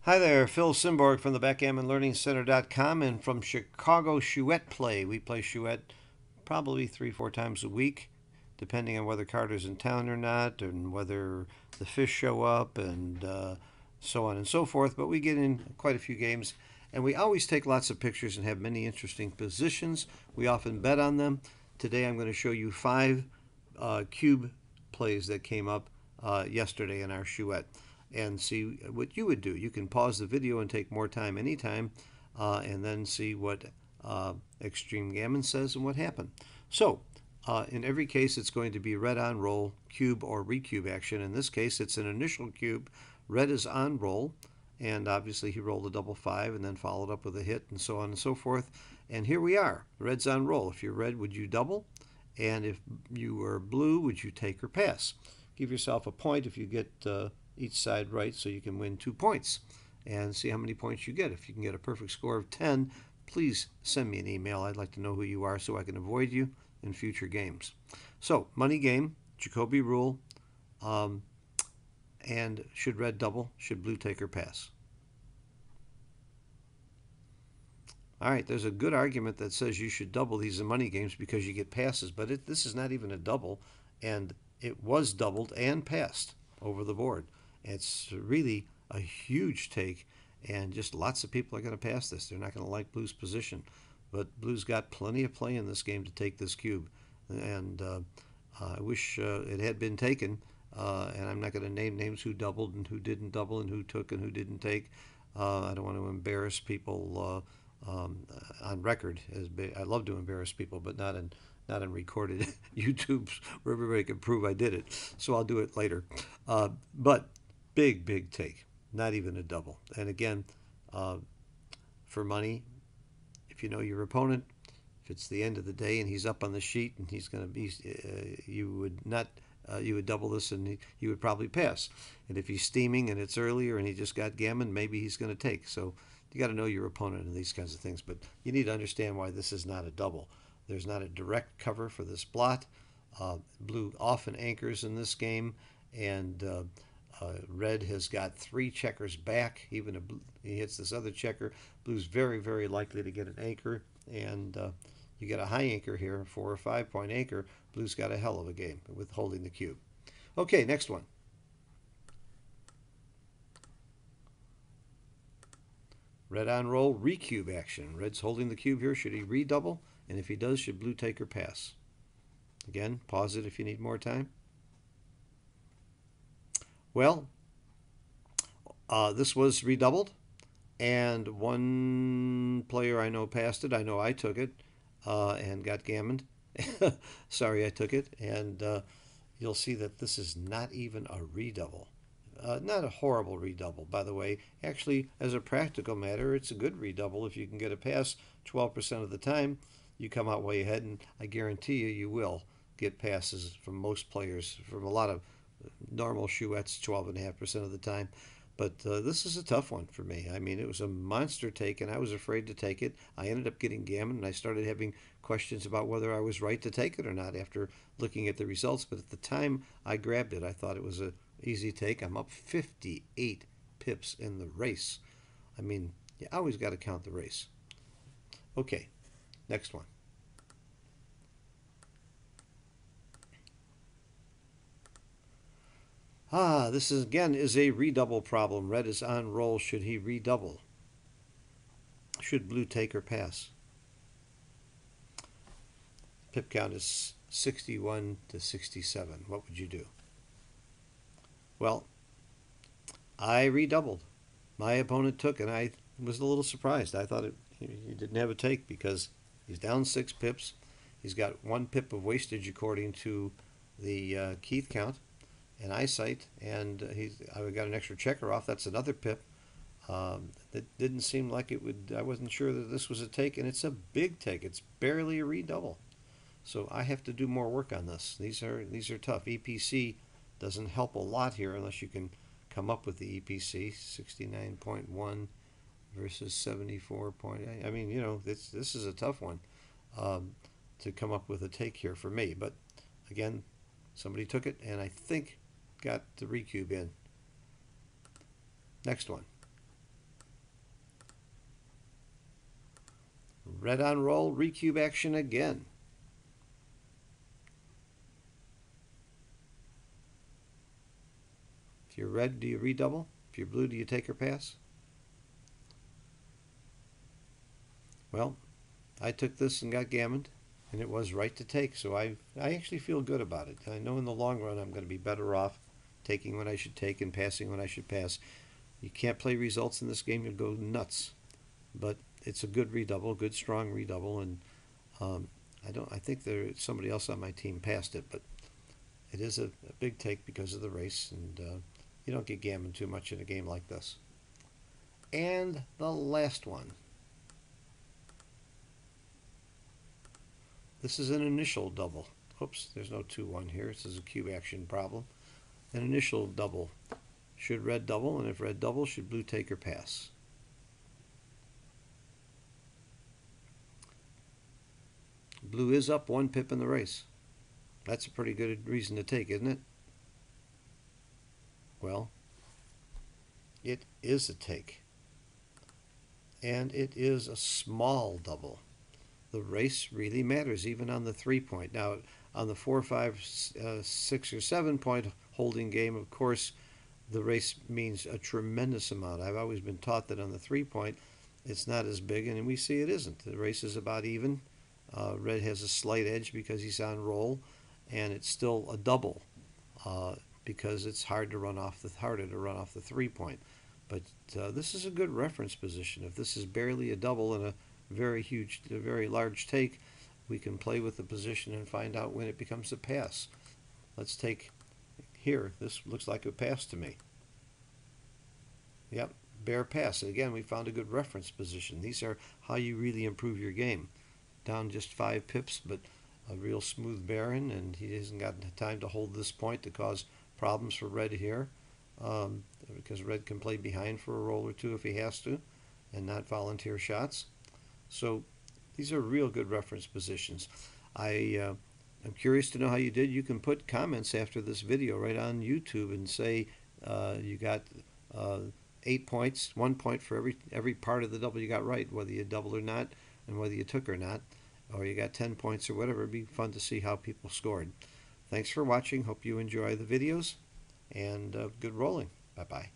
Hi there, Phil Simborg from the BackgammonLearningCenter.com and from Chicago Chouette Play. We play Chouette probably 3, 4 times a week, depending on whether Carter's in town or not, and whether the fish show up, and so on and so forth. But we get in quite a few games, and we always take lots of pictures and have many interesting positions. We often bet on them. Today I'm going to show you 5 cube plays that came up yesterday in our Chouette and see what you would do. You can pause the video and take more time anytime, and then see what Extreme Gammon says and what happened. So, in every case, it's going to be red on roll, cube or recube action. In this case, it's an initial cube. Red is on roll, and obviously he rolled a double 5 and then followed up with a hit and so on and so forth. And here we are. Red's on roll. If you're red, would you double? And if you were blue, would you take or pass? Give yourself a point if you get each side right, so you can win 2 points and see how many points you get. If you can get a perfect score of 10, please send me an email. I'd like to know who you are so I can avoid you in future games. So, money game, Jacoby rule, and should red double, should blue take or pass? All right, there's a good argument that says you should double these in money games because you get passes, but this is not even a double, and it was doubled and passed over the board. It's really a huge take, and just lots of people are going to pass this. They're not going to like Blue's position, but Blue's got plenty of play in this game to take this cube, and I wish it had been taken. And I'm not going to name names who doubled and who didn't double and who took and who didn't take. I don't want to embarrass people on record. I love to embarrass people, but not in recorded YouTubes where everybody can prove I did it. So I'll do it later. But big take, not even a double. And again, for money, if you know your opponent, if it's the end of the day and he's up on the sheet and he's going to be, you would not. You would double this and he would probably pass. And if he's steaming and it's earlier and he just got gammon, maybe he's going to take. So you got to know your opponent and these kinds of things. But you need to understand why this is not a double. There's not a direct cover for this blot. Blue often anchors in this game, and red has got 3 checkers back. Even if he hits this other checker, blue's very likely to get an anchor, and you get a high anchor here, 4 or 5 point anchor. Blue's got a hell of a game with holding the cube. Okay, next one. Red on roll, recube action. Red's holding the cube here. Should he redouble? And if he does, should blue take or pass? Again, pause it if you need more time. Well, this was redoubled, and one player I know passed it. I know I took it and got gammoned. Sorry, I took it, and you'll see that this is not even a redouble. Not a horrible redouble, by the way. Actually, as a practical matter, it's a good redouble. If you can get a pass 12% of the time, you come out way ahead, and I guarantee you will get passes from most players, from a lot of normal Chouettes 12.5% of the time. But this is a tough one for me. I mean, it was a monster take, and I was afraid to take it. I ended up getting gammon, and I started having questions about whether I was right to take it or not after looking at the results. But at the time I grabbed it, I thought it was a easy take. I'm up 58 pips in the race. I mean, you always got to count the race. Okay, next one. This is again is a redouble problem. Red is on roll. Should he redouble? Should blue take or pass? Pip count is 61 to 67. What would you do? Well, I redoubled. My opponent took, and I was a little surprised. I thought he didn't have a take because he's down 6 pips. He's got 1 pip of wastage according to the Keith count and eyesight, and I got an extra checker off. That's another pip. That didn't seem like it would. I wasn't sure that this was a take, and it's a big take. It's barely a redouble. So I have to do more work on this. These are tough. EPC doesn't help a lot here unless you can come up with the EPC 69.1 versus 74.8. I mean, you know, this is a tough one to come up with a take here for me. But again, somebody took it, and I think got the recube in. Next one. Red on roll, recube action again. If you're red, do you redouble? If you're blue, do you take or pass? Well, I took this and got gammoned, and it was right to take, so I actually feel good about it. I know in the long run I'm going to be better off taking when I should take and passing when I should pass. You can't play results in this game, you'll go nuts. But it's a good redouble, good strong redouble, and I think there's somebody else on my team passed it, but it is a big take because of the race, and you don't get gammoned too much in a game like this. And the last one. This is an initial double. Oops, there's no 2-1 here. This is a cube action problem. An initial double. Should red double, and if red double, should blue take or pass? Blue is up 1 pip in the race. That's a pretty good reason to take, isn't it? Well, it is a take. And it is a small double. The race really matters, even on the 3-point. Now, on the 4, 5, 6, or 7-point holding game, of course, the race means a tremendous amount. I've always been taught that on the 3-point, it's not as big, and we see it isn't. The race is about even. Red has a slight edge because he's on roll, and it's still a double because it's harder to run off the 3-point. But this is a good reference position. If this is barely a double and a very large take, we can play with the position and find out when it becomes a pass. Let's take here. This looks like a pass to me. Yep, bare pass. And again, we found a good reference position. These are how you really improve your game. Down just 5 pips, but a real smooth Baron, and he hasn't got time to hold this point to cause problems for red here, because red can play behind for a roll or two if he has to, and not volunteer shots. So these are real good reference positions. I'm curious to know how you did. You can put comments after this video right on YouTube and say you got 8 points, 1 point for every part of the double you got right, whether you doubled or not, and whether you took or not, or you got 10 points or whatever. It'd be fun to see how people scored. Thanks for watching. Hope you enjoy the videos, and good rolling. Bye-bye.